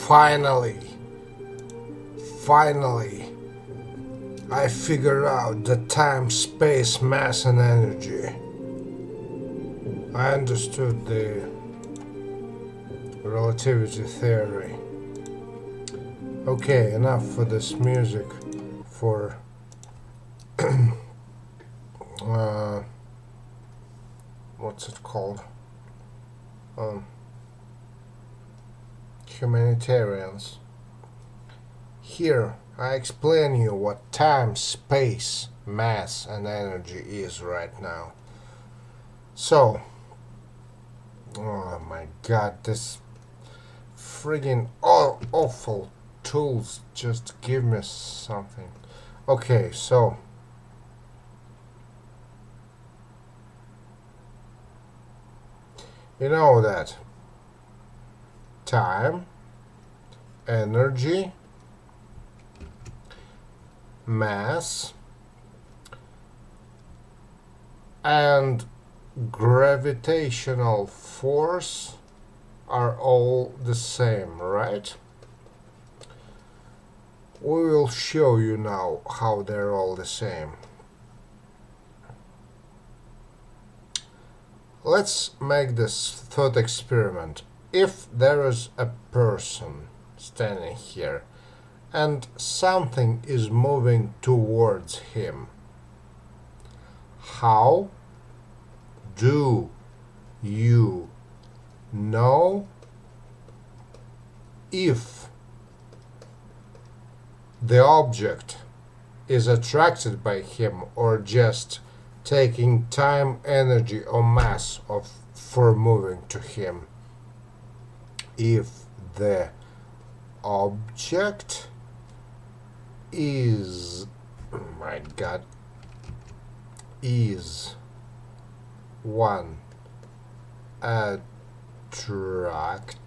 Finally, I figured out the time, space, mass, and energy. I understood the relativity theory. Okay, enough for this music. For what's it called? Humanitarians. Here, I explain you what time, space, mass, and energy is right now. So, oh my god, this friggin' awful tools just give me something. Okay, so you know that time, energy, mass, and gravitational force are all the same, right? We will show you now how they're all the same. Let's make this thought experiment. If there is a person standing here and something is moving towards him, how do you know if the object is attracted by him or just taking time, energy, or mass for moving to him? If the object is, oh my god, is one attracted,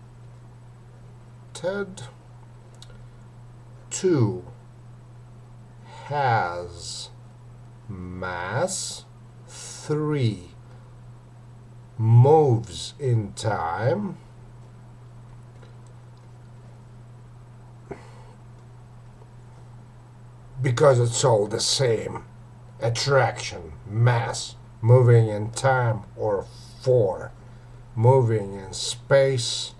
2 has mass, 3 moves in time, because it's all the same: attraction, mass, moving in time, or 4 moving in space.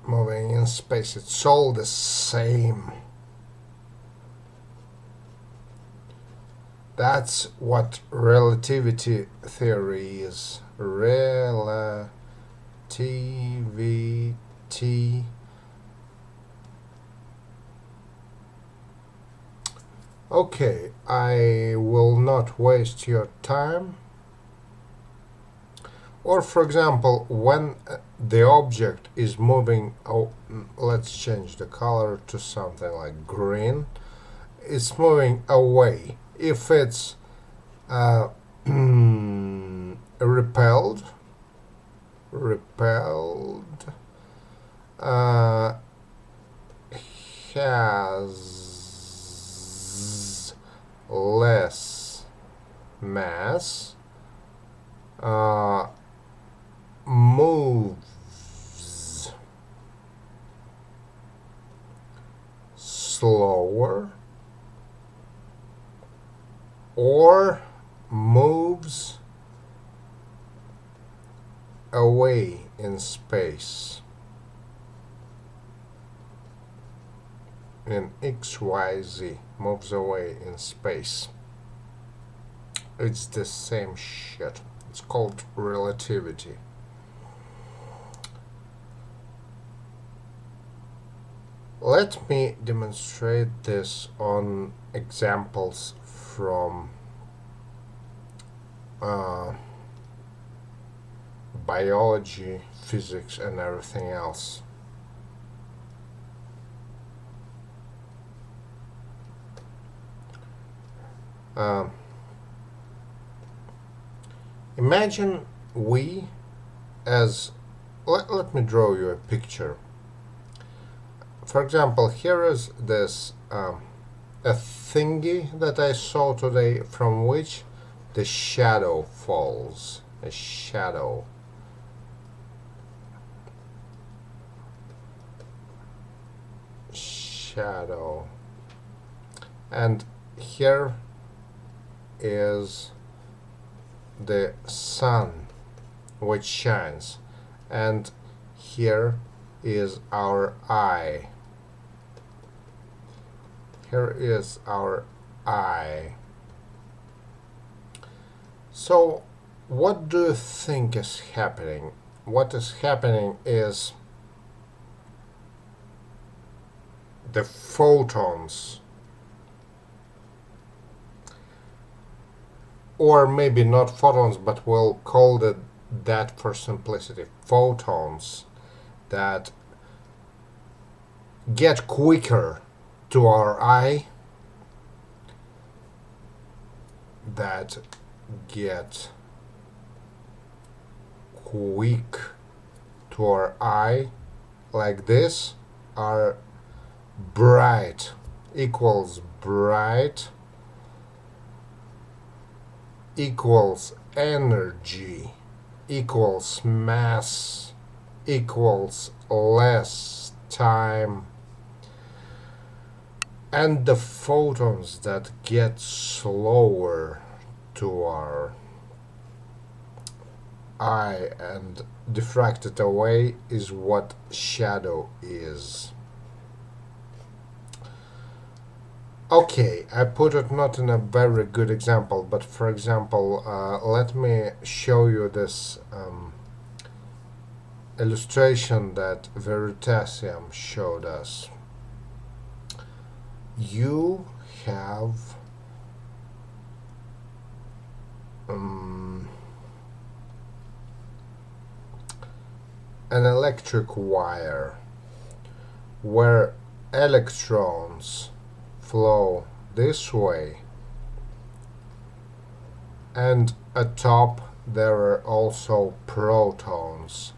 Moving in space, it's all the same. That's what relativity theory is. Relativity. Okay, I will not waste your time. Or for example, when the object is moving, let's change the color to something like green. It's moving away. If it's repelled, has less mass, moves slower, or moves away in space in XYZ, moves away in space. It's the same shit. It's called relativity. Let me demonstrate this on examples from biology, physics, and everything else. Imagine we as let me draw you a picture. For example, here is this a thingy that I saw today, from which the shadow falls. A shadow. shadow. And here is the sun which shines, and here is our eye. Here is our eye. So what do you think is happening? What is happening is the photons, or maybe not photons, but we'll call it that for simplicity, photons that get quicker to our eye, that get quick to our eye like this, are bright, equals bright, equals energy, equals mass, equals less time. And the photons that get slower to our eye and diffracted away is what shadow is. Okay, I put it not in a very good example, but for example, let me show you this illustration that Veritasium showed us. You have an electric wire where electrons flow this way, and atop there are also protons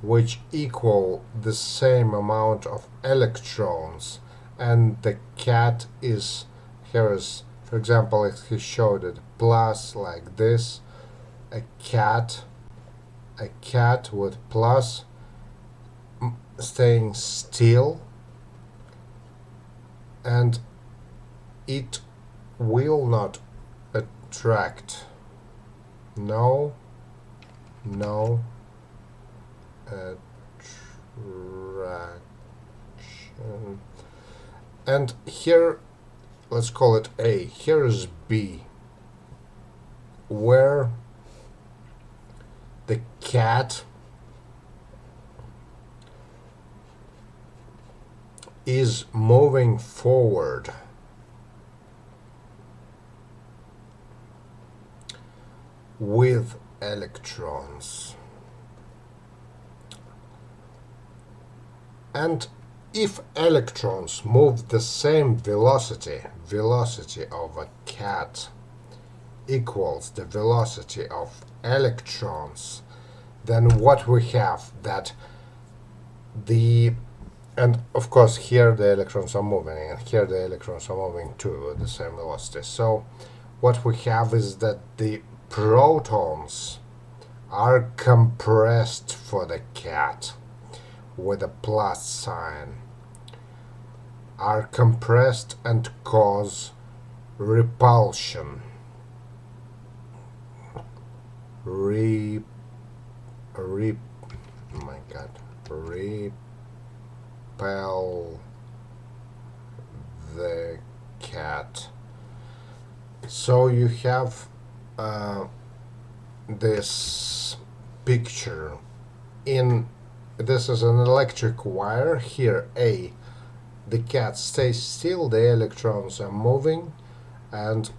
which equal the same amount of electrons, and the cat is, here is, for example, if he showed it plus like this, a cat with plus staying still, and it will not attract, no attraction. And here, let's call it A, here is B, where the cat is moving forward. With electrons. And if electrons move the same velocity of a cat equals the velocity of electrons, then what we have, that the, and of course here the electrons are moving, and here the electrons are moving too at the same velocity. So what we have is that the protons are compressed for the cat with a plus sign, are compressed and cause repulsion. Oh my god, repel the cat. So you have this picture in, this is an electric wire, here A, the cat stays still, the electrons are moving, and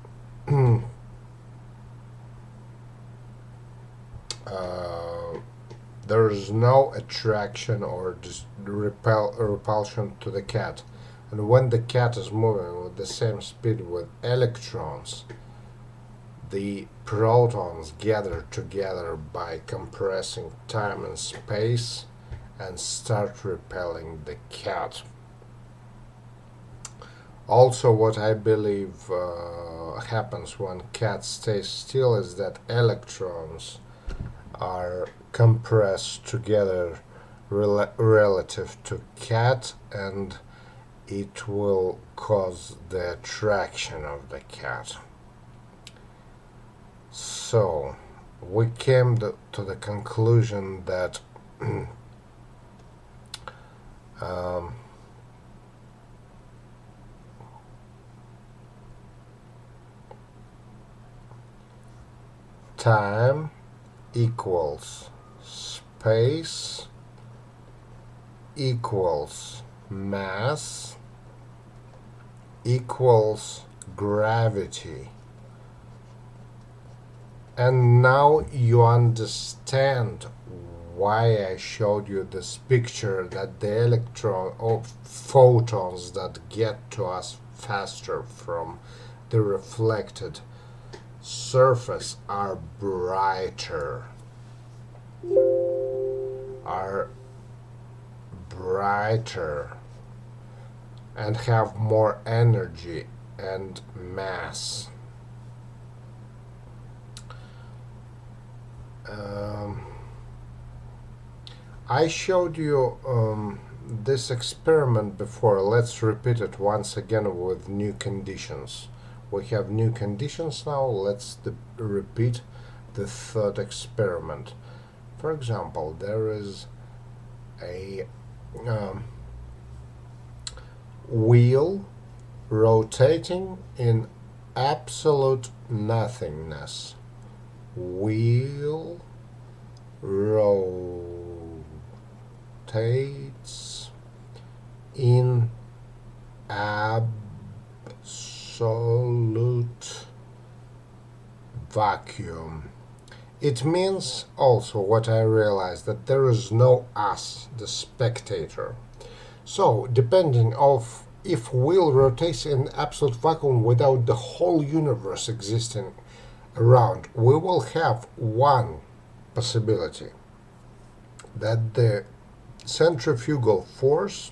there is no attraction or repulsion to the cat. And when the cat is moving with the same speed with electrons, the protons gather together by compressing time and space and start repelling the cat. Also, what I believe happens when cat stays still is that electrons are compressed together relative to cat, and it will cause the attraction of the cat. So we came to the conclusion that um, time equals space equals mass equals gravity. And now you understand why I showed you this picture, that the electron or photons that get to us faster from the reflected surface are brighter, are brighter and have more energy and mass. Um, I showed you this experiment before. Let's repeat it once again with new conditions. We have new conditions now. Let's repeat the third experiment. For example, there is a wheel rotating in absolute nothingness. Wheel rotates in absolute vacuum. It means also what I realized, that there is no us, the spectator. So, depending of if wheel rotates in absolute vacuum without the whole universe existing around, we will have one possibility, that the centrifugal force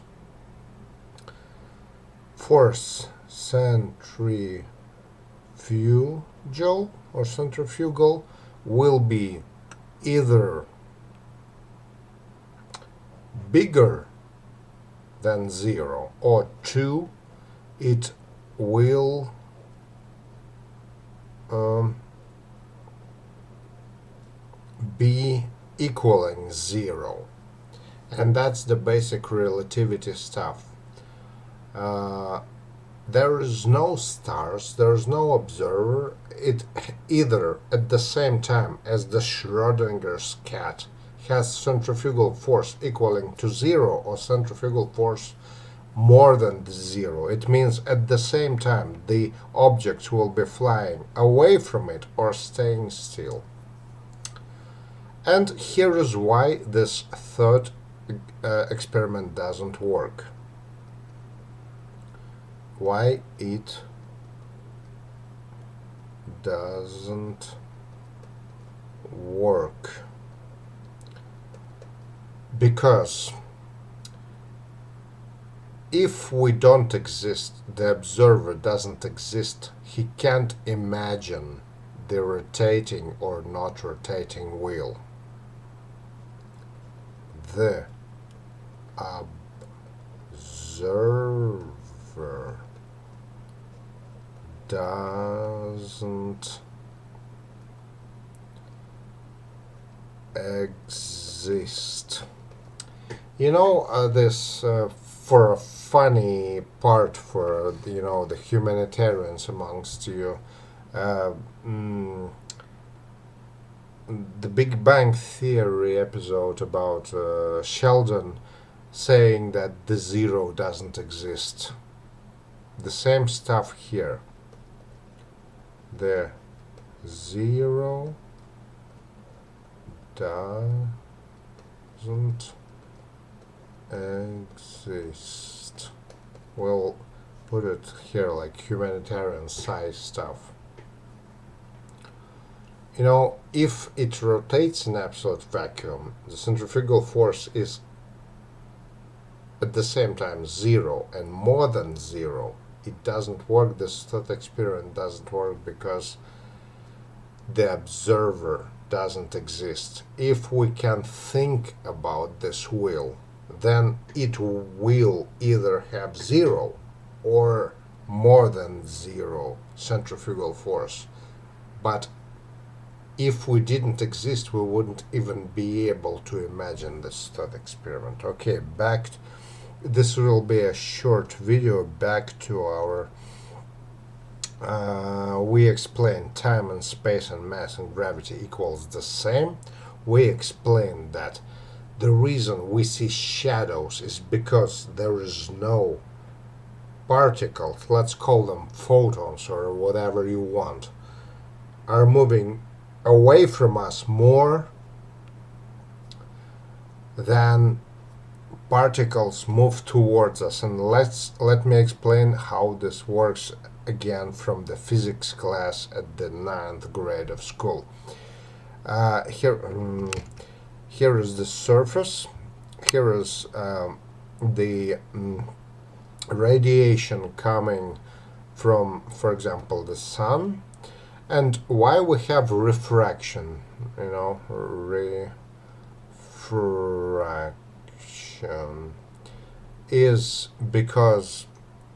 centrifugal will be either bigger than 0, or 2, it will be equaling 0. And that's the basic relativity stuff. There is no stars, there is no observer. It either at the same time as the Schrodinger's cat has centrifugal force equaling to 0, or centrifugal force more than 0. It means at the same time the object will be flying away from it or staying still. And here is why this third experiment doesn't work. Why it doesn't work. Because if we don't exist, the observer doesn't exist, he can't imagine the rotating or not rotating wheel. The observer doesn't exist. You know, this for a funny part for the humanitarians amongst you, the Big Bang Theory episode about Sheldon saying that the 0 doesn't exist. The same stuff here. The 0 doesn't exist. We'll put it here like humanitarian size stuff. If it rotates in absolute vacuum, the centrifugal force is at the same time 0 and more than 0. It doesn't work. This third experiment doesn't work because the observer doesn't exist. If we can think about this wheel, then it will either have zero or more than zero centrifugal force. But if we didn't exist, we wouldn't even be able to imagine this thought experiment. Okay, this will be a short video. Back to our we explained time and space and mass and gravity equals the same. We explained that the reason we see shadows is because there is no particles, let's call them photons or whatever you want, are moving away from us more than particles move towards us. And let me explain how this works again from the physics class at the 9th grade of school. Here is the surface. Here is the radiation coming from, for example, the sun. And why we have refraction, refraction is because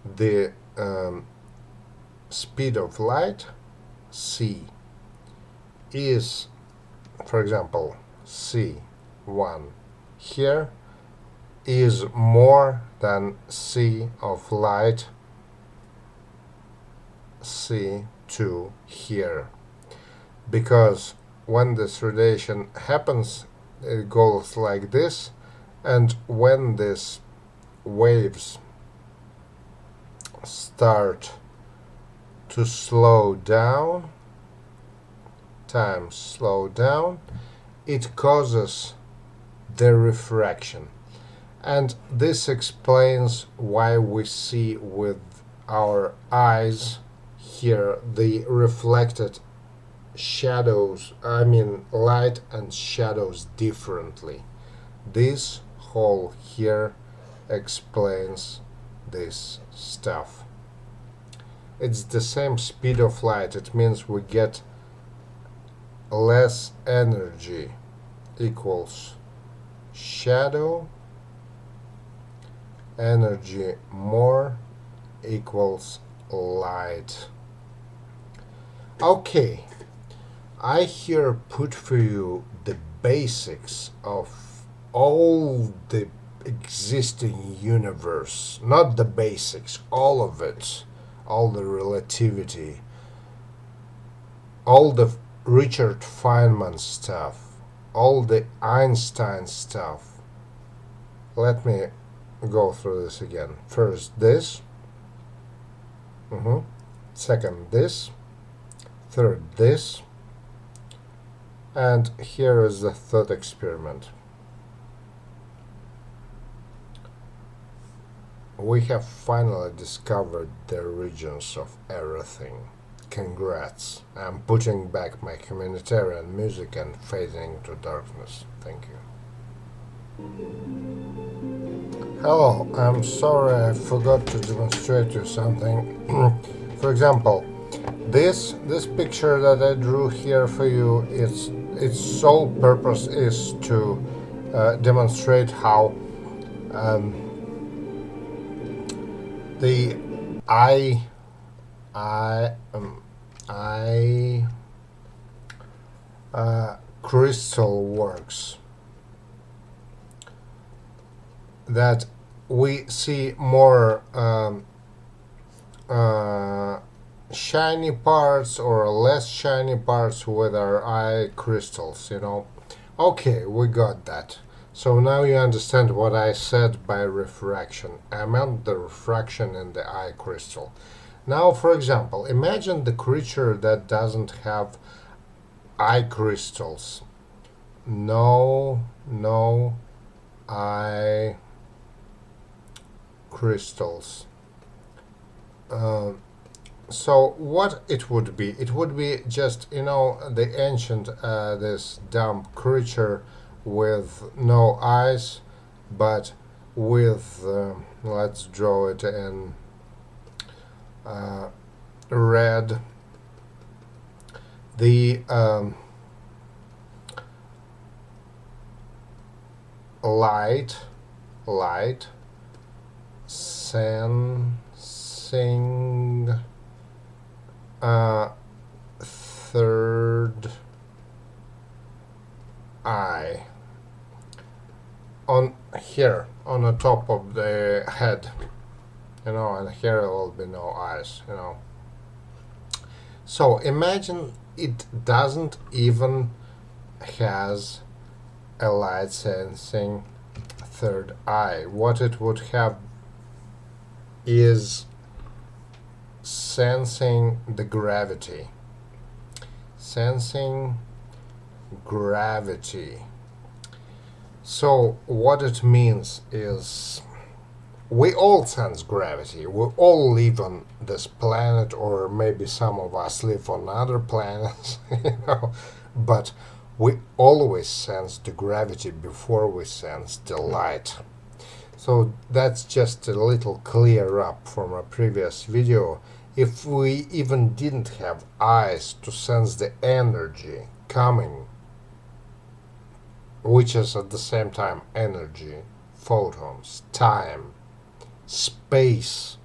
the speed of light, c, is, for example, c1 here is more than c of light c2 here, because when this radiation happens it goes like this, and when these waves start to slow down, it causes the refraction. And this explains why we see with our eyes here the reflected shadows, light and shadows differently. This hole here explains this stuff. It's the same speed of light. It means we get less energy equals shadow, energy more equals light. Okay, I here put for you the basics of all the existing universe. Not the basics, all of it. All the relativity, all the Richard Feynman stuff, all the Einstein stuff. Let me go through this again. First this, second this, third this, and here is the third experiment. We have finally discovered the origins of everything. Congrats. I'm putting back my humanitarian music and fading into darkness. Thank you. Hello, I'm sorry I forgot to demonstrate you something. For example, this picture that I drew here for you, its sole purpose is to demonstrate how the eye crystal works. That we see more shiny parts or less shiny parts with our eye crystals, Okay, we got that. So now you understand what I said by refraction. I meant the refraction in the eye crystal. Now, for example, imagine the creature that doesn't have eye crystals. No eye crystals. So what it would be? It would be just, the ancient, this dumb creature with no eyes, but with, let's draw it in red, the light light, sensing a third eye on here on the top of the head, and here there will be no eyes, So imagine it doesn't even has a light sensing third eye. What it would have is sensing the gravity. Sensing gravity. So what it means is we all sense gravity. We all live on this planet, or maybe some of us live on other planets, but we always sense the gravity before we sense the light. So that's just a little clear up from a previous video. If we even didn't have eyes to sense the energy coming, which is at the same time energy, photons, time, space,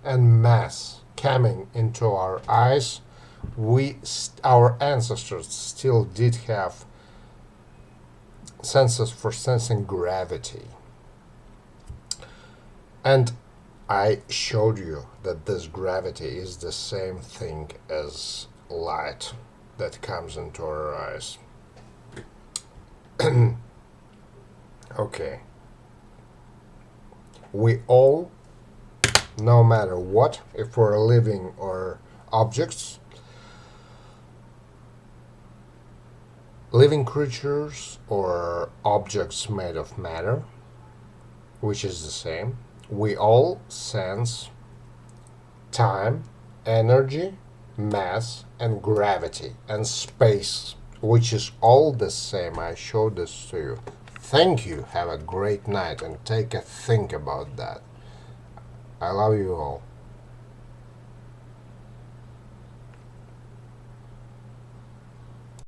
and mass coming into our eyes, our ancestors still did have senses for sensing gravity. And I showed you that this gravity is the same thing as light that comes into our eyes. Okay. We all, no matter what, if we're living or objects, living creatures or objects made of matter, which is the same, we all sense time, energy, mass, and gravity, and space, which is all the same. I showed this to you. Thank you. Have a great night and take a think about that. I love you all.